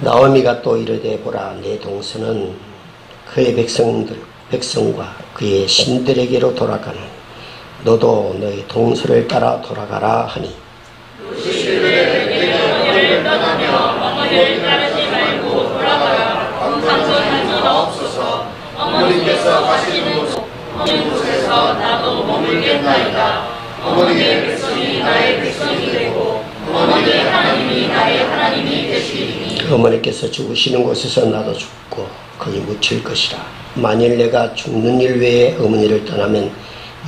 나오미가 또 이르되 보라 내 동서는 그의 백성과 그의 신들에게로 돌아가는 너도 너의 동서를 따라 돌아가라 하니 어머니를 떠나며 어머니를 따르지 말고 돌아가라. 상전하지 마옵소서. 어머니께서 가시는 곳에서 나도 머물겠나이다. 어머니의 백성이 나의 백성이 되고 어머니의 하나님이 나의 하나님이 되시리니 어머니께서 죽으시는 곳에서 나도 죽고 거기 묻힐 것이라. 만일 내가 죽는 일 외에 어머니를 떠나면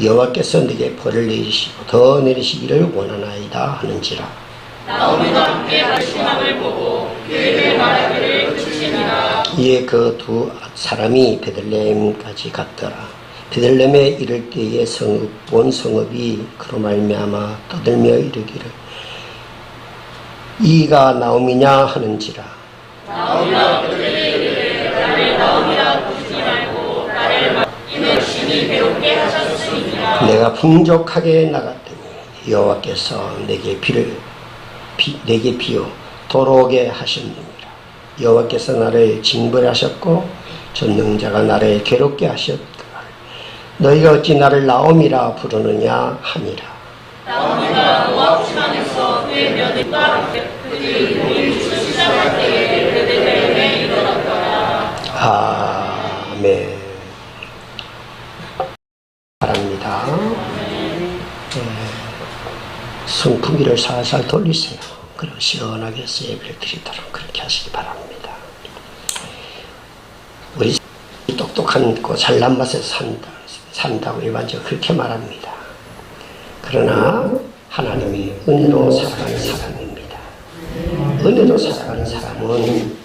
여호와께서 내게 벌을 내리시고 더 내리시기를 원하나이다 하는지라. 나오미가 함께 발심함을 보고 그에게 말하기를 그치니라. 이에 그 두 사람이 베들레헴까지 갔더라. 베들레헴에 이를 때에 온 성읍이 그로 말미암아 떠들며 이르기를 이가 나오미냐 하는지라. 나오미가 그들에게 이르되 나를 나오미라 부르지 말고 나를 이는 신이 괴롭게 하셨으니라. 내가 풍족하게 나갔더니 여호와께서 내게 비어 돌아오게 하셨느니라. 여호와께서 나를 징벌하셨고 전능자가 나를 괴롭게 하셨거늘 너희가 어찌 나를 나오미라 부르느냐 하니라. 나오미가 모압 지방에서 그의 며느리와 그들이 모임 시작할 때에 베들레헴에 이르렀더라. 아멘. 바랍니다. 선풍기를 살살 돌리세요. 그리고 시원하게 예배를 드리도록 그렇게 하시기 바랍니다. 우리 똑똑하고 잘난 맛에 산다고 일반적으로 그렇게 말합니다. 그러나 하나님이 은혜로 살아가는 사람입니다. 은혜로 살아가는 사람은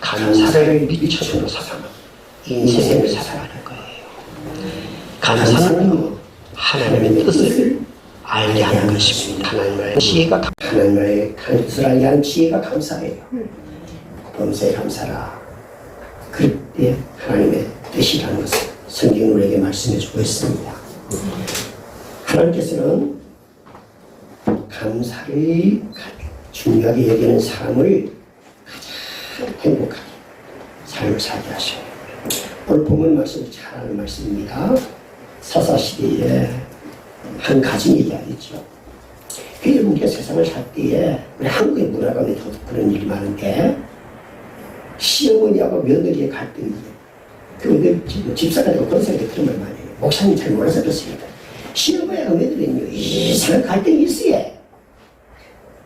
감사를 미천으로 살아가는 인생을 살아가는 거예요. 감사는 하나님의 뜻을 알게 하는 것입니다. 하나님의 뜻을 알게 하는 지혜가 감사예요. 범사에 감사라. 그때 하나님의 뜻이라는 것을 성경이 우리에게 말씀해 주고 있습니다. 하나님께서는 감사를 중요하게 여기는 사람을 가장 행복하게 삶을 살게 하셔요. 오늘 본문 말씀이 잘 아는 말씀입니다. 사사시대에 한 가진 얘기하겠죠. 그래서 우리가 세상을 살 때에 우리 한국의 문화 가운데 더 그런 일이 많은데 시어머니하고 며느리의 갈등이 그 집사가지고 그런 생각이 그런 말 많이 해요. 목사님 잘 몰라서 그렇습니다. 시어머니하고 며느리는요 이상한 갈등이 있어요.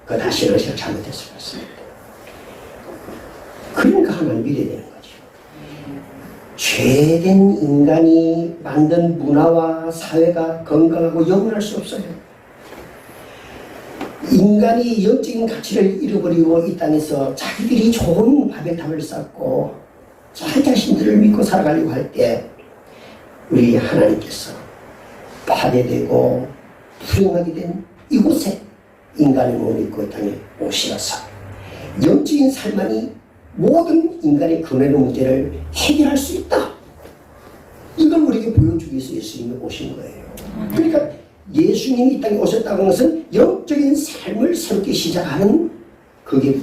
그거 다 신앙생활 잘못해서 그렇습니다. 그러니까 하나님 믿어야 되는 거죠. 죄된 인간이 만든 문화와 사회가 건강하고 영원할 수 없어요. 인간이 영적인 가치를 잃어버리고 이 땅에서 자기들이 좋은 바벨탑을 쌓고 자기 자신들을 믿고 살아가려고 할 때 우리 하나님께서 파괴되고 불행하게 된 이곳에 인간의 몸을 입고 이 땅에 오시어서 영적인 삶만이 모든 인간의 근원의 문제를 해결할 수 있다. 이걸 우리에게 보여주기 위해서 예수님이 오신 거예요. 그러니까 예수님이 이 땅에 오셨다고 하는 것은 영적인 삶을 새롭게 시작하는 그게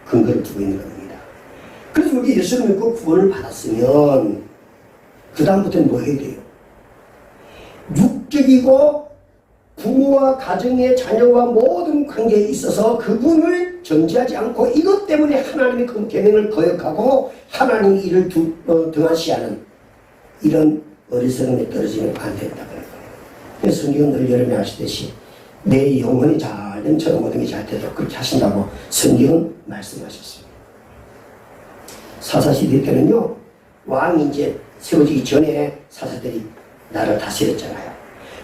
근거를 두고 있는 겁니다. 그래서 우리 예수를 믿고 구원을 받았으면 그 다음부터는 뭐 해야 돼요? 육적이고 부모와 가정의 자녀와 모든 관계에 있어서 그분을 정지하지 않고 이것 때문에 하나님의 그 계명을 거역하고 하나님의 일을 등한시하는 이런 어리석음에 떨어지면 안 된다고 해요. 그래서 성경은 늘 여러분이 아시듯이 내 영혼이 잘된 저런 모든 게 잘 되도록 그렇게 하신다고 성경은 말씀하셨습니다. 사사시대 때는요 왕이 이제 세워지기 전에 사사들이 나라를 다스렸잖아요.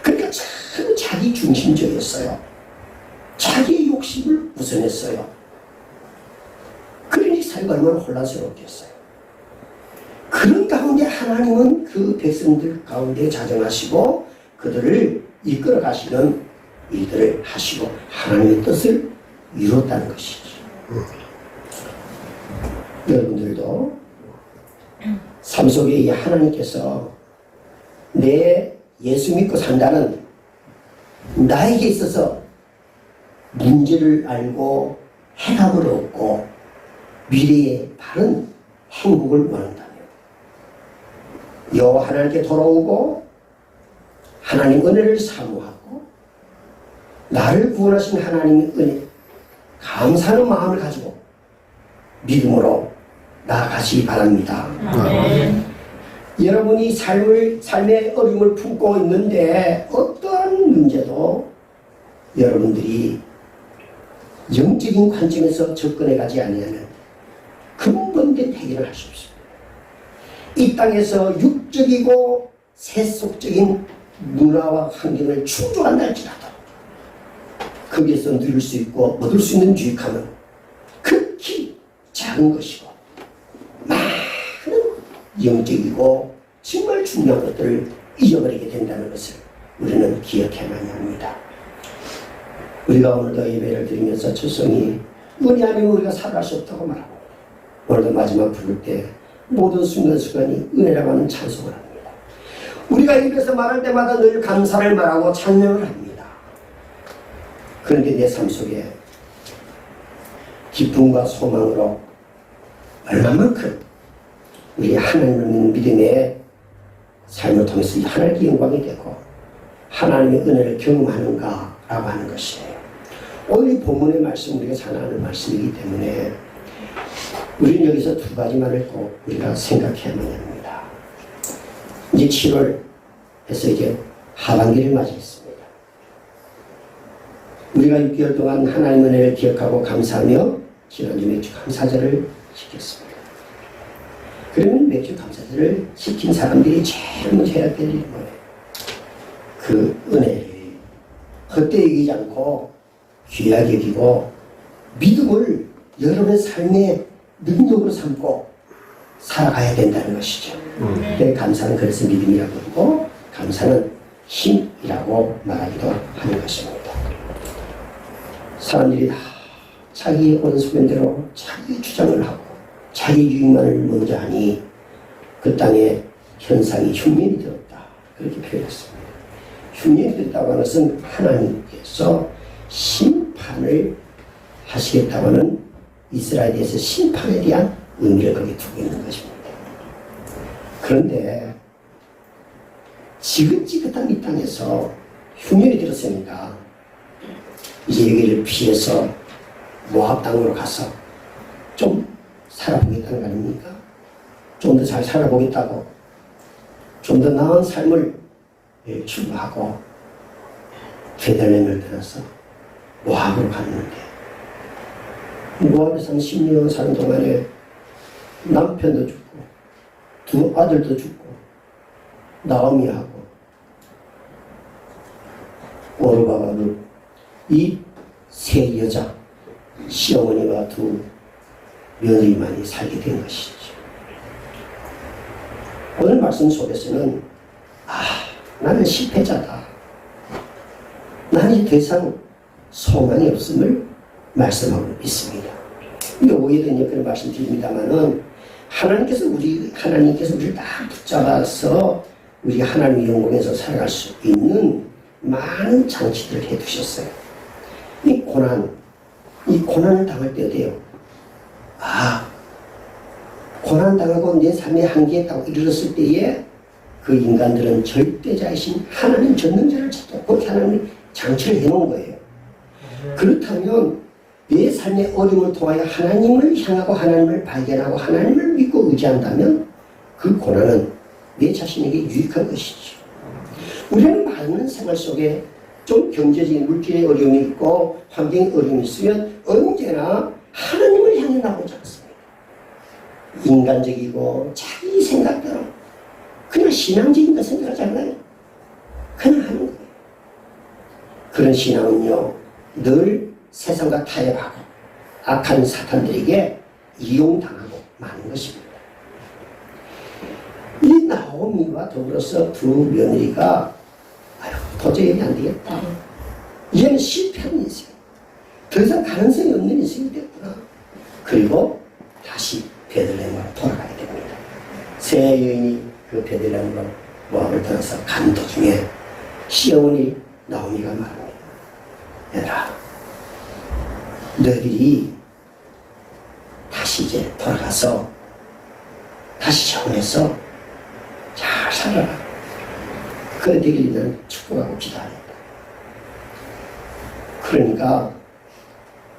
그러니까 참 자기 중심적이었어요. 자기의 욕심을 우선했어요. 그러니 삶이 얼마나 혼란스럽겠어요. 그런 가운데 하나님은 그 백성들 가운데 자정하시고 그들을 이끌어 가시는 일들을 하시고 하나님의 뜻을 이뤘다는 것이죠. 여러분들도 삶 속에 이 하나님께서 내 예수 믿고 산다는 나에게 있어서 문제를 알고 해답을 얻고 미래의 바른 행복을 원한다며 여호와 하나님께 돌아오고 하나님 은혜를 사모하고 나를 구원하신 하나님의 은혜 감사하는 마음을 가지고 믿음으로 나아가시기 바랍니다. 여러분이 삶의 어려움을 품고 있는데 어떠한 문제도 여러분들이 영적인 관점에서 접근해 가지 아니하면 근본된 해결을 할 수 없습니다. 이 땅에서 육적이고 세속적인 문화와 환경을 충족한다 할지라도 거기에서 누릴 수 있고 얻을 수 있는 유익함은 극히 작은 것이고 많은 영적이고 정말 중요한 것들을 잊어버리게 된다는 것을 우리는 기억해야만 합니다. 우리가 오늘도 예배를 드리면서 초성이 은혜 아니면 우리가 살아갈 수 없다고 말하고 오늘도 마지막 부를 때 모든 순간순간이 은혜라고 하는 찬송을 합니다. 우리가 입에서 말할 때마다 늘 감사를 말하고 찬양을 합니다. 그런데 내 삶 속에 기쁨과 소망으로 얼마만큼 우리 하나님을 믿는 믿음의 삶을 통해서 하나님의 영광이 되고 하나님의 은혜를 경험하는가라고 하는 것이에요. 오늘 이 본문의 말씀 우리가 잘 아는 말씀이기 때문에 우리는 여기서 두 가지만을 꼭 우리가 생각해야만 합니다. 이제 7월에서 이제 하반기를 맞이했습니다. 우리가 6개월 동안 하나님의 은혜를 기억하고 감사하며 지난주 맥주 감사절을 지켰습니다. 그러면 맥주 감사절을 지킨 사람들이 제일 먼저 해야 될 일이 뭐예요? 그 은혜를 헛되이 여기지 않고 귀하게 여기고 믿음을 여러분의 삶의 능력으로 삼고 살아가야 된다는 것이죠. 감사는 그래서 믿음이라고 부르고 감사는 힘이라고 말하기도 하는 것입니다. 사람들이 다 자기의 원소견대로 자기 주장을 하고 자기 유익만을 먼저 하니 그 땅에 현상이 흉년이 들었다. 그렇게 표현했습니다. 흉년이 들었다고 하는 것은 하나님께서 심판을 하시겠다고 하는 이스라엘에 대해서 심판에 대한 의미를 거기에 두고 있는 것입니다. 그런데 지긋지긋한 이 땅에서 흉년이 들었으니까 이제 여기를 피해서 모압 땅으로 가서 좀 살아보겠다는 거 아닙니까? 좀 더 잘 살아보겠다고 좀 더 나은 삶을 추구하고 베들레헴을 떠나서 모압으로 갔는데 모압에서 10년 사는 동안에 남편도 죽고 두 아들도 죽고 나오미하고 오르바가도 이 세 여자 시어머니와 두 며느리만이 살게 된 것이죠. 오늘 말씀 속에서는 나는 실패자다. 나는 이제 더 이상 소망이 없음을 말씀하고 있습니다. 이게 오해된 그런 말씀 드립니다만은 하나님께서 우리를 다 붙잡아서 우리 하나님의 영광에서 살아갈 수 있는 많은 장치들을 해 두셨어요. 이 고난을 당할 때 어때요? 고난 당하고 내 삶의 한계에 딱 이르렀을 때에 그 인간들은 절대자이신 하나님 전능자를 찾고 그렇게 하나님이 장치를 해놓은 거예요. 그렇다면 내 삶의 어려움을 통하여 하나님을 향하고 하나님을 발견하고 하나님을 믿고 의지한다면 그 고난은 내 자신에게 유익한 것이죠. 우리는 많은 생활 속에 좀 경제적인 물질의 어려움이 있고 환경의 어려움이 있으면 언제나 하나님을 향해 나오지 않습니다. 인간적이고 자기 생각대로 그냥 신앙적인 거 생각하지 않나요? 그냥 하는 거예요. 그런 신앙은요 늘 세상과 타협하고 악한 사탄들에게 이용당하고 마는 것입니다. 이 나오미와 더불어서 두 며느리가 도저히 안 되겠다. 이제는 실패한 인생, 더 이상 가능성이 없는 인생이 됐구나. 그리고 다시 베들레헴으로 돌아가야 됩니다. 세 여인이 그 베들레헴으로 모압을 떠나서 가는 도중에 시어머니 나오미가 말합니다. 얘들아, 너희들이 다시 다시 이제 돌아가서 다시 정해서 잘 살아라. 그래 되길 나는 축복하고 기도합니다. 그러니까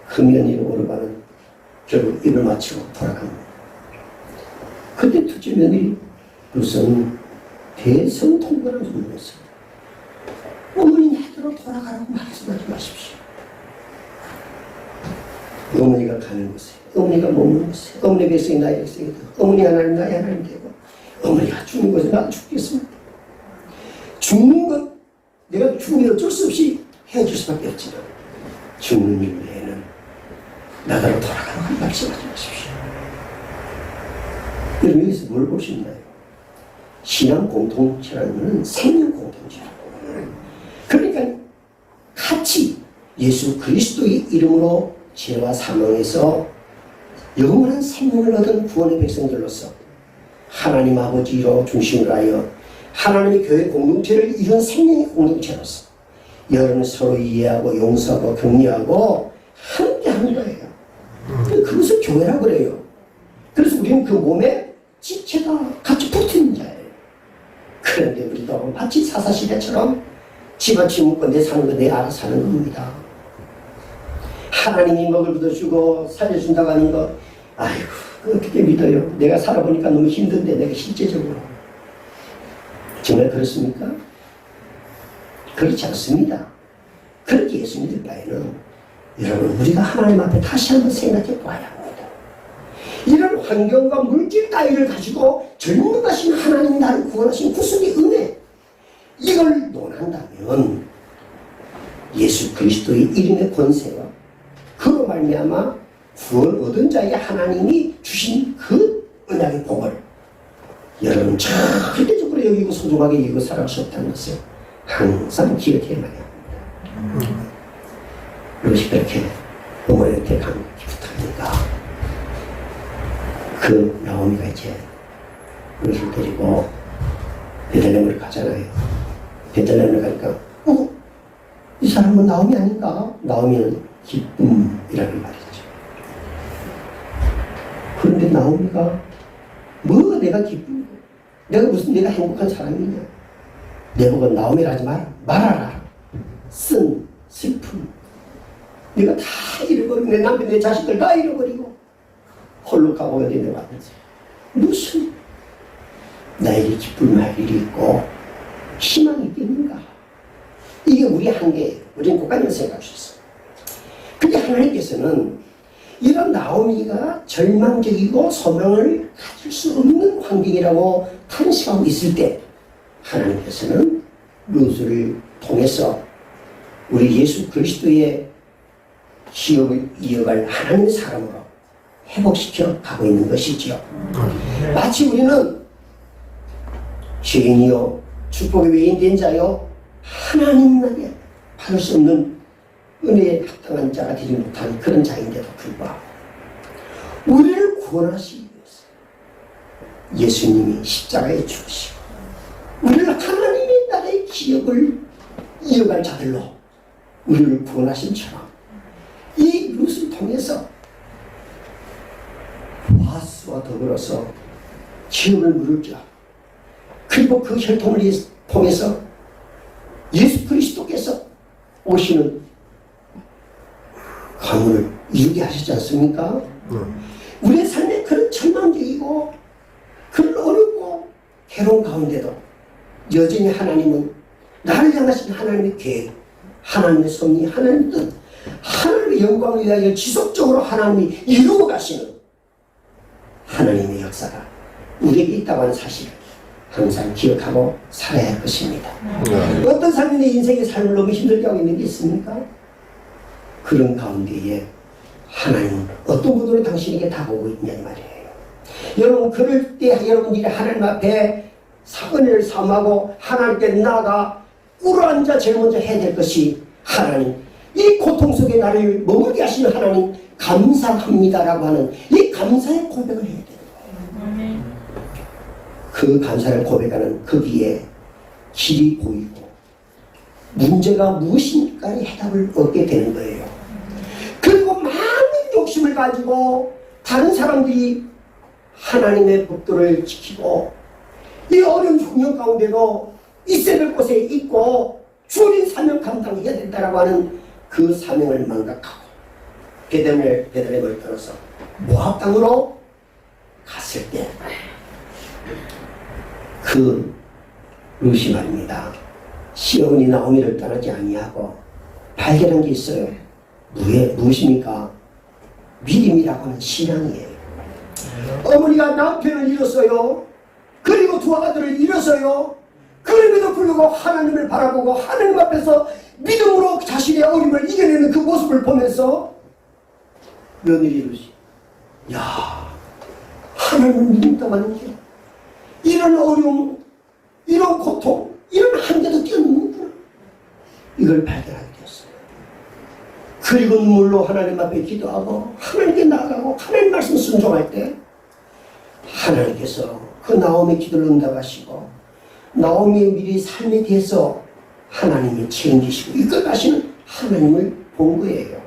금연이로 오르가는 결국 일을 마치고 돌아갑니다. 그때 둘째 며느리 루스는 대성통곡을 부르면서 어머니 내대로 돌아가라고 말씀하지 마십시오. 어머니가 가는 곳에, 어머니가 머무는 곳에, 어머니 백성이 나의 백성이 되고, 어머니 하나님 나의 하나님 되고, 어머니가 죽는 곳에 나도 죽겠습니다. 죽는 것, 내가 죽으면 어쩔 수 없이 헤어질 수밖에 없지만 죽는 일 외에는 나더러 돌아가라고 말씀하지 마십시오. 여러분 여기서 뭘 볼 수 있나요? 신앙 공동체라는 것은 생명 공동체라고. 그러니까 같이 예수 그리스도의 이름으로 죄와 사망에서 영원한 생명을 얻은 구원의 백성들로서 하나님 아버지로 중심으로 하여 하나님의 교회 공동체를 이룬 생명의 공동체로서 여러분 서로 이해하고 용서하고 격려하고 함께 하는 거예요. 그것을 교회라고 그래요. 그래서 우리는 그 몸에 지체가 같이 붙는 자예요. 그런데 우리도 마치 사사시대처럼 집어치 묶고 내 사는 거 내 알아서 사는 겁니다. 하나님이 먹을 것도 주고 살려준다고 하는 거, 아이고 어떻게 믿어요? 내가 살아보니까 너무 힘든데 내가 실제적으로 정말 그렇습니까? 그렇지 않습니다. 그렇게 예수 믿을 바에는 여러분 우리가 하나님 앞에 다시 한번 생각해 봐야 합니다. 이런 환경과 물질 따위를 가지고 전능하신 하나님이 나를 구원하신 구속의 은혜, 이걸 논한다면 예수 그리스도의 이름의 권세와 그로 말미암아 구원 얻은 자에게 하나님이 주신 그 은혜의 복을 여러분 절대적으로 여기고 소중하게 여기고 살아갈 수 없다는 것을 항상 기억해야만 합니다. 이것이 그렇게 어머니한테 간곡히 부탁하니까 그 나오미가 이제 루스를 데리고 베들레헴을 가잖아요. 베들레헴을 가니까 이 사람은 나오미 아닌가? 나오미는 기쁨이라는 말이죠. 그런데 나오미가 뭐가 내가 기쁨이고 내가 무슨 내가 행복한 사람이냐? 내보고 나오미라 하지 말아라. 쓴 슬픔. 내가 다 잃어버리고 내 남편 내 자식들 다 잃어버리고 홀로 가고 어디 내왔는지 무슨 나에게 기쁨할 일이 있고 희망이 있겠는가? 이게 우리 한계예요. 우리는 국가님을 생각할 수 있어요. 근데 하나님께서는 이런 나오미가 절망적이고 소망을 가질 수 없는 환경이라고 탄식하고 있을 때 하나님께서는 루스를 통해서 우리 예수 그리스도의 기업을 이어갈 하나님의 사람으로 회복시켜 가고 있는 것이지요. 마치 우리는 죄인이요 축복의 외인된 자요 하나님에게 받을 수 없는 은혜에 합당한 자가 되지 못한 그런 자인데도 불구하고 우리를 구원하시기 위해서 예수님이 십자가에 죽으시고 우리를 하나님의 나라의 기업을 이어갈 자들로 우리를 구원하신처럼 이 루스를 통해서 보아스와 더불어서 기업을 물을 자 그리고 그 혈통을 통해서 예수 그리스도께서 오시는 가문을 이루게 하시지 않습니까? 우리의 삶에 그런 절망적이고 그런 어렵고 괴로운 가운데도 여전히 하나님은 나를 향하신 하나님의 계획, 하나님의 섭리, 하나님의 뜻, 하나님의 영광을 위하여 지속적으로 하나님이 이루어 가시는 하나님의 역사가 우리에게 있다고 하는 사실을 항상 기억하고 살아야 할 것입니다. 어떤 사람이 내 인생의 삶을 너무 힘들게 하고 있는 게 있습니까? 그런 가운데에 하나님은 어떤 분으로 당신에게 다가오고 있냐는 말이에요. 여러분 그럴 때 여러분들이 하나님 앞에 은혜를 삼하고 하나님께 나아가 꿇어앉아 제일 먼저 해야 될 것이 하나님 이 고통 속에 나를 머물게 하시는 하나님 감사합니다라고 하는 이 감사의 고백을 해야 되는 거예요. 그 감사를 고백하는 거기에 길이 보이고 문제가 무엇인가의 해답을 얻게 되는 거예요. 그리고 많은 욕심을 가지고 다른 사람들이 하나님의 법도를 지키고 이 어려운 형편 가운데도 있어야 될 곳에 있고 주어진 사명 감당해야 된다라고 하는 그 사명을 망각하고 베들레헴을 떠나서 모압 땅으로 갔을 때 그 룻이 말입니다. 시어머니 나오미를 떠나지 아니하고 발견한 게 있어요. 무엇입니까? 믿음이라고 하는 신앙이에요. 어머니가 남편을 잃었어요. 그리고 두 아들을 잃었어요. 그럼에도 불구하고 하나님을 바라보고 하나님 앞에서 믿음으로 자신의 어려움을 이겨내는 그 모습을 보면서 며느리 룻이 야, 하나님을 믿는다는 게 이런 어려움, 이런 고통, 이런 한계도 뛰어넘는구나. 이걸 발견하게 되었어요. 그리고 눈물로 하나님 앞에 기도하고 하나님께 나아가고 하나님 말씀 순종할 때 하나님께서 그 나오미의 기도를 응답하시고 나오미의 미래의 삶에 대해서 하나님이 책임지시고 이끌어가시는 하나님을 본 거예요.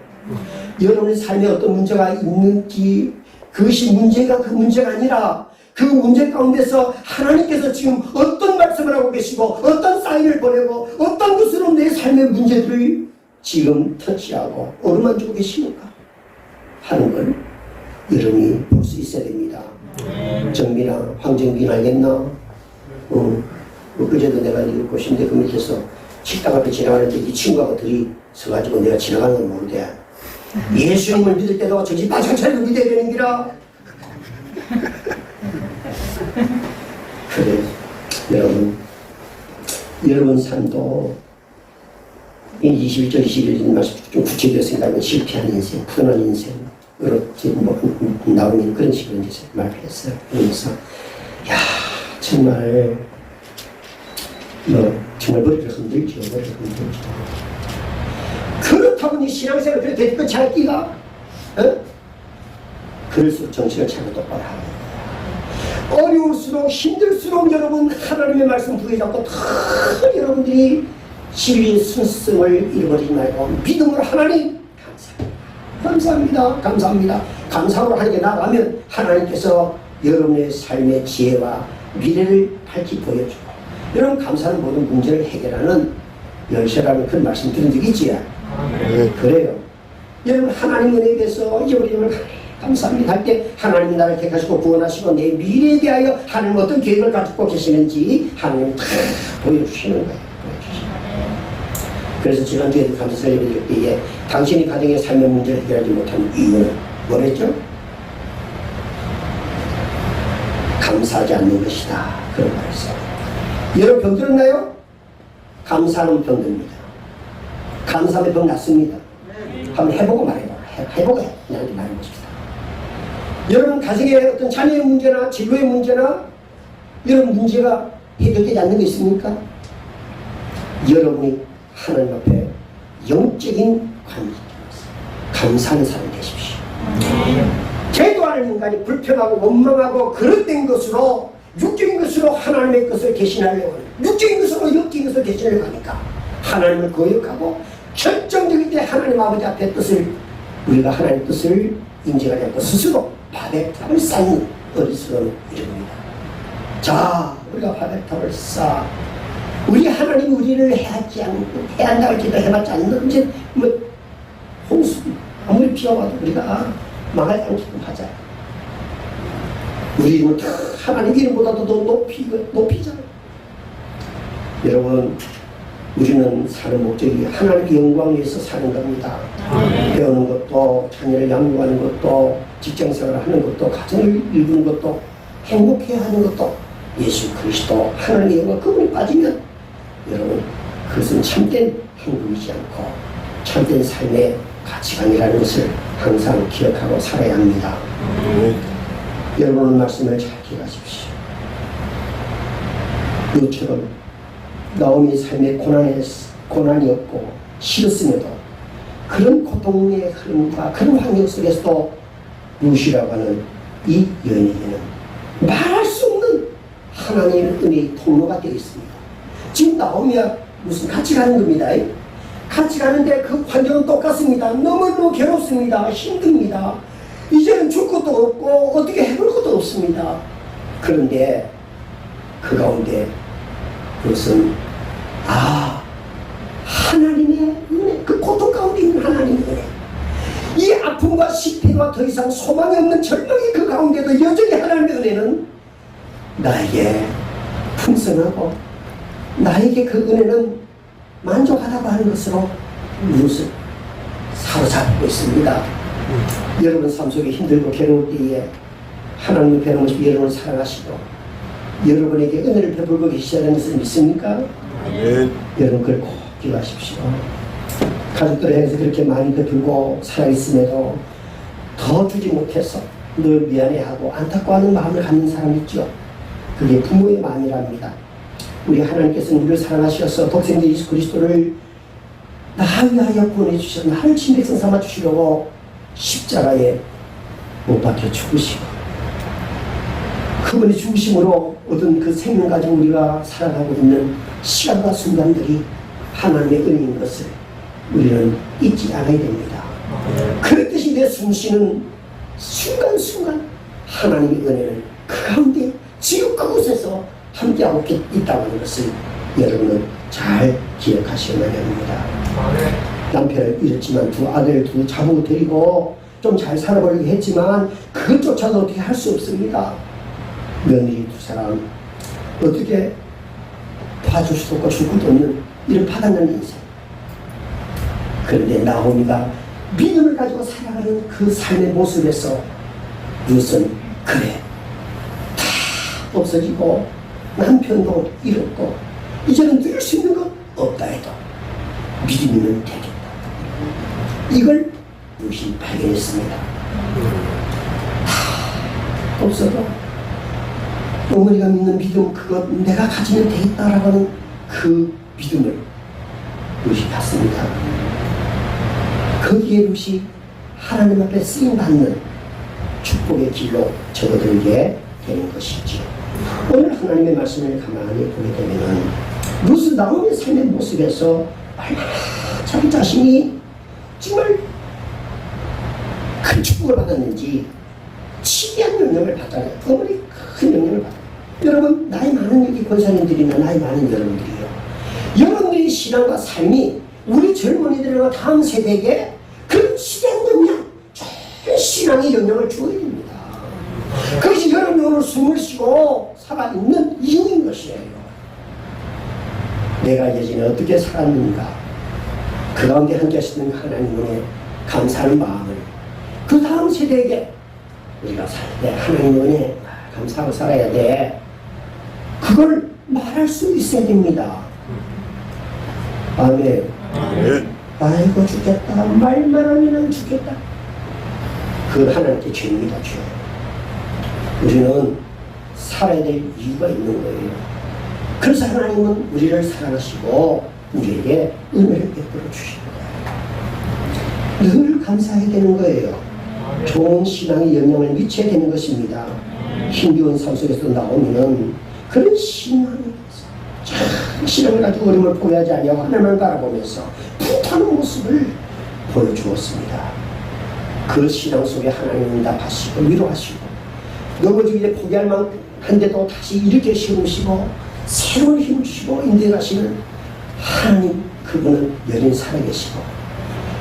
여러분의 삶에 어떤 문제가 있는지 그것이 문제가 그 문제가 아니라 그 문제 가운데서 하나님께서 지금 어떤 말씀을 하고 계시고 어떤 사인을 보내고 어떤 것으로 내 삶의 문제들을 지금 터치하고 어루만지고 계시는가 하는 걸 여러분이 볼 수 있어야 됩니다. 정민아, 황정민 알겠나? 그제도 내가 이럴 곳인데 그 밑에서 식당 앞에 지나가는데 이 친구하고 둘이 서가지고 내가 지나가는 걸 모르대. 예수님을 믿을 때도 정신 바짝 차리고 믿어야 되는 기라. 그래, 여러분 삶도 이 21절 21절 말씀 좀 구체적으로 생각하면 실패한 인생, 푸근한 인생으로 지금 나오는 그런 식으로 이제 말을 했어요. 그러면서 야, 정말 정말 머리를 흔들죠. 그렇다고 이 신앙생활 그렇게 끝이 할 끼가? 그럴수록 정신을 차리고 똑바로 하고 어려울수록 힘들수록 여러분 하나님의 말씀 부여 잡고 다 여러분들이 진리의 순수성을 잃어버리지 말고 믿음으로 하나님 감사합니다. 감사로 하나님께 나아가면 하나님께서 여러분의 삶의 지혜와 미래를 밝히 보여주고 여러분 감사는 모든 문제를 해결하는 열쇠라는 그런 말씀 들은 적 있지? 그래요. 여러분 하나님 은혜에 대해서 잊어버리면 감사합니다 할 때 하나님이 나를 택하시고 구원하시고 내 미래에 대하여 하나님 어떤 계획을 가지고 계시는지 하나님 다 보여주시는 거예요. 그래서 지난주에도 감사 설명드릴 때에 당신이 가정의 삶의 문제를 해결하지 못하는 이유는 뭐랬죠? 감사하지 않는 것이다. 그런 말했어요. 여러분 병 들었나요? 감사는 병 듭니다. 감사하면 병 낫습니다. 한번 해보고 말해봐. 해보고 나한테 말해보십시다. 여러분 가정의 어떤 자녀의 문제나 진로의 문제나 이런 문제가 해결되지 않는 게 있습니까? 여러분이 하나님 앞에 영적인 관계 감사하는 사람이 되십시오. 제도하는 인간이 불편하고 원망하고 그런 된 것으로 육적인 것으로 하나님의 것을 대신하려고 하는 육적인 것으로 영적인 것을 대신하려고 하니까 하나님을 거역하고 결정적일 때 하나님 아버지 앞에 뜻을 우리가 하나님의 뜻을 인정하지 않고 스스로 바벨탑을 쌓는 어리석은 이름입니다. 자, 우리가 바벨탑을 쌓아 우리 하나님 우리를 해하지 않고 해한다고 기도해봤지 않는 이제 홍수 아무리 비가 와도 우리가 망하지 않게끔 하자. 우리 이름은 하나님 이름보다도 더 높이잖아요. 여러분 우리는 사는 목적이 하나님의 영광을 위해서 사는 겁니다. 배우는 것도 자녀를 양육하는 것도 직장생활을 하는 것도 가정을 이루는 것도 행복해야 하는 것도 예수 그리스도 하나님의 영광 그분이 빠지면 여러분 그것은 참된 행복이지 않고 참된 삶의 가치관이라는 것을 항상 기억하고 살아야 합니다. 여러분 말씀을 잘 기억하십시오. 이처럼 나오미 삶의 고난이었고 싫었음에도 그런 고통의 흐름과 그런 환경 속에서도 룻이라고 하는 이 여인에게는 말할 수 없는 하나님의 은혜의 통로가 되어 있습니다. 지금 나오미와 무슨 같이 가는 겁니다. 같이 가는데 그 환경은 똑같습니다. 너무너무 괴롭습니다. 힘듭니다. 이제는 죽고 것도 없고 어떻게 해볼 것도 없습니다. 그런데 그 가운데 그것은 하나님의 은혜, 그 고통 가운데 있는 하나님의 은혜, 이 아픔과 실패와 더 이상 소망이 없는 절망의 그 가운데도 여전히 하나님의 은혜는 나에게 풍성하고 나에게 그 은혜는 만족하다고 하는 것으로 무엇을 사로잡고 있습니다. 여러분 삶 속에 힘들고 괴로울 때에 하나님이 변함없이 여러분을 사랑하시고 여러분에게 은혜를 베풀고 계시다는 것을 믿습니까? 여러분 그걸 꼭 기억하십시오. 가족들을 향해서 그렇게 많이 베풀고 살아있음에도 더 주지 못해서 늘 미안해하고 안타까워하는 마음을 갖는 사람이 있죠. 그게 부모의 마음이랍니다. 우리 하나님께서는 우리를 사랑하셔서 독생자 예수 그리스도를 나를 위하여 구원해 주셔서 나를 친백성 삼아 주시려고 십자가에 못 박혀 죽으시고 그분의 죽으심으로 얻은 그 생명 가지고 우리가 살아가고 있는 시간과 순간들이 하나님의 은혜인 것을 우리는 잊지 않아야 됩니다. 그렇듯이 내 숨쉬는 순간순간 하나님의 은혜를 그 가운데 지금 그곳에서 함께하고 있다고 하는 것을 여러분은 잘 기억하셔야만 합니다. 남편을 잃었지만 두 아들 두 자부 데리고 좀 잘 살아보려고 했지만 그것조차도 어떻게 할 수 없습니다. 며느리 두 사람 어떻게 봐줄 수도 없고 줄 것도 없는 이런 파단난 인생. 그런데 나오미가 믿음을 가지고 살아가는 그 삶의 모습에서 룻은 그래 다 없어지고 남편도 잃었고 이제는 누릴 수 있는 것 없다 해도 믿음이면 되겠다. 이걸 룻이 발견했습니다. 다 없어도 어머니가 믿는 믿음 그것 내가 가지면 되겠다라고 하는 그 믿음을 룻이 갖습니다. 거기에 룻이 하나님 앞에 쓰임받는 축복의 길로 접어들게 되는 것이죠. 오늘 하나님의 말씀을 가만히 보게 되면 룻은 나오미의 삶의 모습에서 얼마나 자기 자신이 정말 큰 축복을 받았는지 치대한 영향을 받잖아요. 어머니 큰 영향을 받아요. 여러분 나이 많은 여기 권사님들이나 나이 많은 여러분들이요, 여러분들의 신앙과 삶이 우리 젊은이들과 다음 세대에게 그 시대의 영향, 좋은 신앙의 영향을 주어야 됩니다. 그것이 여러분이 오늘 숨을 쉬고 살아있는 이유인 것이에요. 내가 예전에 어떻게 살았는가, 그 가운데 함께 하시는 하나님의 감사하는 마음을 그 다음 세대에게 우리가 살 때 하나님의 은혜 감사하고 살아야 돼. 그걸 말할 수 있어야 됩니다. 아멘. 아이고 죽겠다, 말만 하면 죽겠다. 그건 하나님께 죄입니다. 죄. 우리는 살아야 될 이유가 있는 거예요. 그래서 하나님은 우리를 사랑하시고 우리에게 은혜를 베풀어 주시는 거예요. 늘 감사해야 되는 거예요. 좋은 신앙의 영향을 미쳐야 되는 것입니다. 힘겨운 삶 속에서 나오면 그런 신앙이 참 신앙을 가지고 어려움을 포기하지 않냐고 하나님을 바라보면서 불타는 모습을 보여주었습니다. 그 신앙 속에 하나님은 응답하시고 위로하시고 넘어지기 전에 포기할 만한데도 다시 일으켜 세우시고 새로운 힘을 주시고 인도하시는 하나님, 그분은 여전히 살아계시고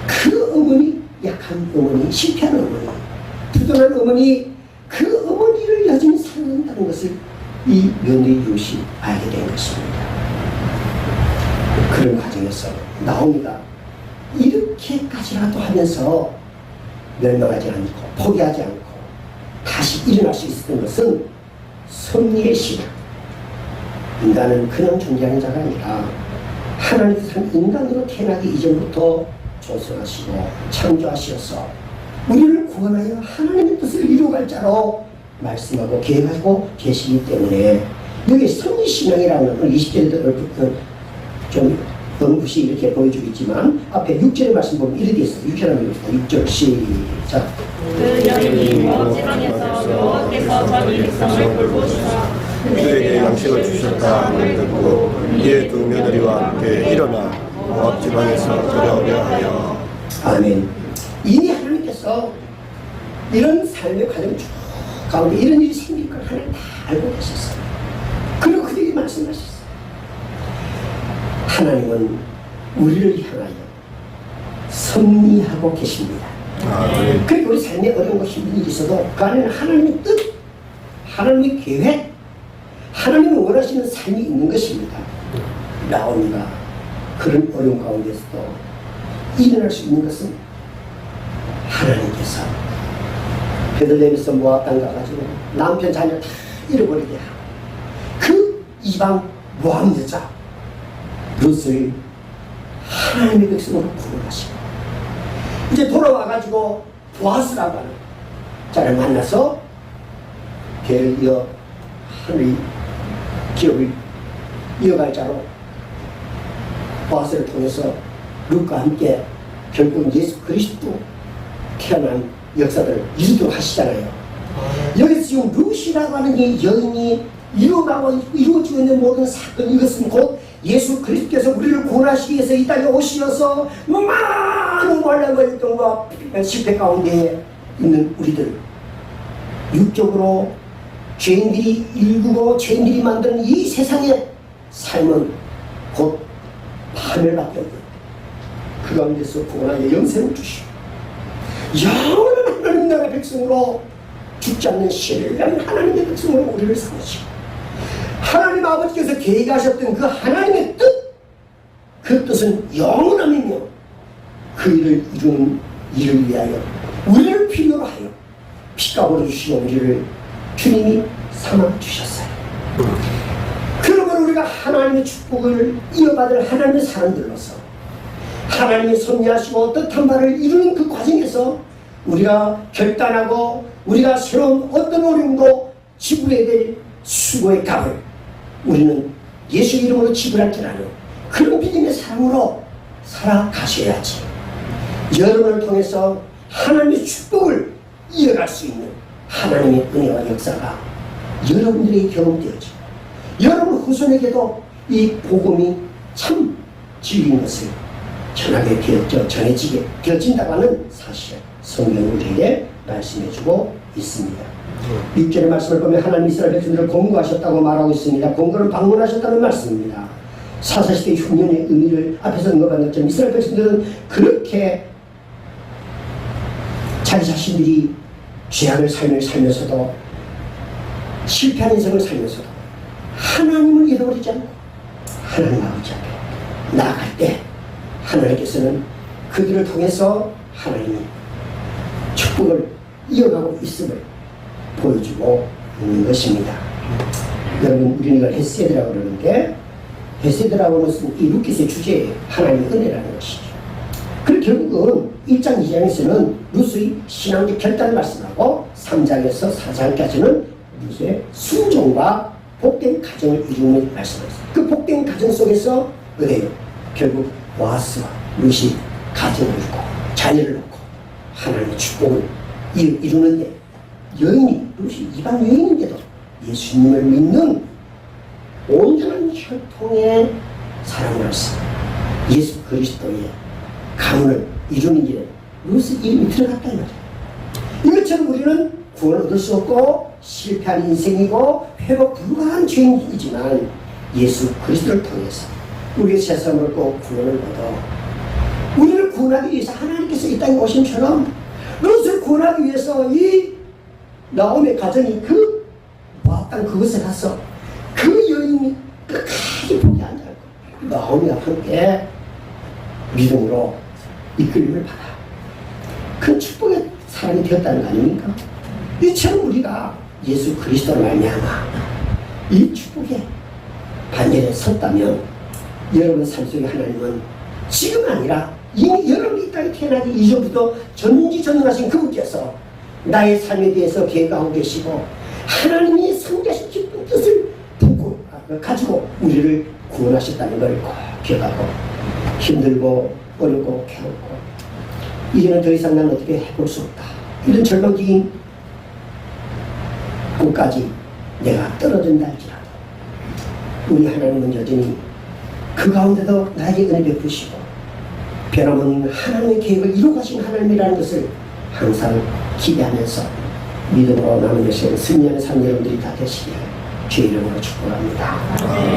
그 어머니, 약한 어머니, 실패한 어머니, 부도난 어머니, 그 어머니를 여전히 사랑한다는 것을 이 며느리 룻이 알게 된 것입니다. 그런 과정에서 나오미가 이렇게까지라도 하면서 멸망하지 않고 포기하지 않고 다시 일어날 수 있었던 것은 섭리의 신앙. 인간은 그냥 존재하는 자가 아니라 하나님께서 인간으로 태어나기 이전부터 조성하시고 창조하시어서 우리를 구원하여 하나님의 뜻을 이루어갈 자로 말씀하고 계획하고 계시기 때문에 여기 섭리신앙이라는 20절에도 좀 번붓이 이렇게 보여주고 있지만 앞에 6절의 말씀 보면 이렇게 되어 있어요. 6절 한번 읽읍시다. 6절 시작. 그 여인이 먼 지방에서 여호와께서 자기 백성을 돌보시사 그에게 양식을 주셨다 하는 듣고 이에 두 며느리와 함께 일어나 모압 지방에서 들어오려 하여. 아멘. 이미 하나님께서 이런 삶의 과정 쭉 가운데 이런 일이 생길 걸 하나님 다 알고 계셨어요. 그리고 그들이 말씀하셨어요. 하나님은 우리를 향하여 섭리하고 계십니다. 그러니까 우리 삶에 어려운 힘든 일이 있어도 그 안에는 하나님의 뜻, 하나님의 계획, 하나님이 원하시는 삶이 있는 것입니다. 나오니가 그런 어려운 가운데서도 일어날 수 있는 것은 하나님께서 베들레헴에서 모압 땅 가가지고 남편 자녀 다 잃어버리게 하고 그 이방 모함 여자 룻을 하나님의 백성으로 부르시고 이제 돌아와가지고 보아스라고 하는 자를 만나서 걔를 하늘의 기업을 이어갈 자로 보아스를 통해서 룻과 함께 결국 예수 그리스도 태어난 역사들을 이루도록 하시잖아요. 여기서 지금 룻이라고 하는 이 여인이 이루어지고 있는 모든 사건, 이것은 곧 예수 그리스도께서 우리를 구원하시기 위해서 이 땅에 오시어서 많은 환난과 실패 가운데 있는 우리들, 육적으로 죄인들이 일구고 죄인들이 만드는 이 세상의 삶은 곧 파멸밖에 없는 그 가운데서 구원하여 영생을 주시고 영원한 하나님 나라 백성으로 죽지 않는 신령한 하나님의 백성으로 우리를 삼으시고 하나님 아버지께서 계획하셨던 그 하나님의 뜻, 그 뜻은 영원함이며 그 일을 이루는 일을 위하여 우리를 필요로 하여 피값으로 주시고 우리를 주님이 삼아주셨어요. 그러면 우리가 하나님의 축복을 이어받을 하나님의 사람들로서 하나님이 섭리하시고 뜻한 바를 이루는 그 과정에서 우리가 결단하고 우리가 새로운 어떤 어려움도 지불해야 될 수고의 값을 우리는 예수 이름으로 지불할 줄 아는 그런 믿음의 사람으로 살아가셔야지. 여러분을 통해서 하나님의 축복을 이어갈 수 있는 하나님의 은혜와 역사가 여러분들에게 경험되어지고 여러분 후손에게도 이 복음이 참 진리인 것을 전하게 전해지게 되어진다고 하는 사실을 성경은 우리에게 말씀해주고 있습니다. 6절의 말씀을 보면 하나님 이스라엘 백성들을 공고하셨다고 말하고 있습니다. 공고를 방문하셨다는 말씀입니다. 사사시대 흉년의 의미를 앞에서 언급한 것처럼 이스라엘 백성들은 그렇게 자기 자신들이 죄악의 삶을 살면서도 실패한 인생을 살면서도 하나님을 잃어버리지 않고 하나님 아버지 앞에 나아갈 때 하나님께서는 그들을 통해서 하나님이 축복을 이어가고 있음을 보여주고 있는 것입니다. 여러분, 우리는 이걸 헤세드라고 그러는데 헤세드라고 하는 것은 이 룻기스의 주제에 하나님의 은혜라는 것이죠. 그리고 결국은 1장 2장에서는 룻의 신앙적 결단을 말씀하고 3장에서 4장까지는 룻의 순종과 복된 가정을 이루는 말씀이었어요. 그 복된 가정 속에서 그래요. 결국 보아스와 룻이 가정을 이루고 자녀를 낳고 하나님의 축복을 이루는데 여인이 룻이 이방 여인인데도 예수님을 믿는 온전한 혈통의 사람으로서 예수 그리스도의 가문을 이루는 길에 룻의 이름이 들어갔다는 거죠. 이것처럼 우리는 구원을 얻을 수 없고 실패한 인생이고 회복 불가한 죄인이지만 예수 그리스도를 통해서 우리의 세상을 꼭 구원을 얻어 우리를 구원하기 위해서 하나님께서 이 땅에 오심처럼 룻을 구원하기 위해서 이 나옴의 가정이 그 모압 땅 그곳에 가서 그 여인이 끝까지 포기하지 않고 나오미와 함께 믿음으로 이끌림을 받아 그 축복의 사람이 되었다는 거 아닙니까? 이처럼 우리가 예수 그리스도를 말미암아 이 축복의 반열에 섰다면 여러분 삶 속에 하나님은 지금 아니라 이미 여러분이 이 땅에 태어나기 이전부터 전지전능하신 그분께서 나의 삶에 대해서 계획하고 계시고 하나님이 성자신 기쁜 뜻을 가지고 우리를 구원하셨다는 걸 꼭 기억하고 힘들고 어렵고 괴롭고 이제는 더 이상 난 어떻게 해볼 수 없다 이런 절망적인 곳까지 내가 떨어진다 할지라도 우리 하나님은 여전히 그 가운데도 나에게 은혜 베푸시고 변함없는 하나님의 계획을 이루고 가신 하나님이라는 것을 항상 기대하면서 믿음으로 남은 여생 승리하는 삶 여러분들이 다 되시길 주의 이름으로 축복합니다.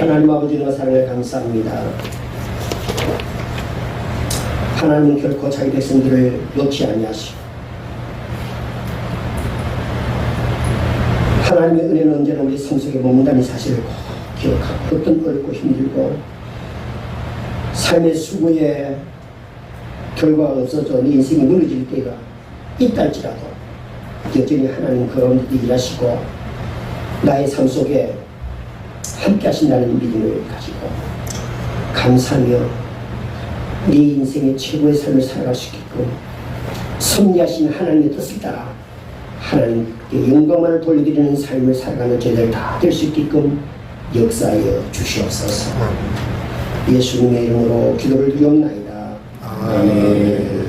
하나님 아버지와 사랑을 감사합니다. 하나님은 결코 자기 백성들을 놓지 아니하시고 하나님의 은혜는 언제나 우리 삶 속에 머문다는 사실을 꼭 기억하고 어떤 어렵고 힘들고 삶의 수고에 결과가 없어져 네 인생이 무너질 때가 있다 할지라도 여전히 하나님 그 가운데 일하시고 나의 삶 속에 함께 하신다는 믿음을 가지고 감사하며 네 인생의 최고의 삶을 살아갈 수 있게끔 섭리하신 하나님의 뜻을 따라 하나님께 영광만을 돌려드리는 삶을 살아가는 저희들 다 될 수 있게끔 역사하여 주시옵소서. 예수님의 이름으로 기도를 드리옵나이다. 아멘.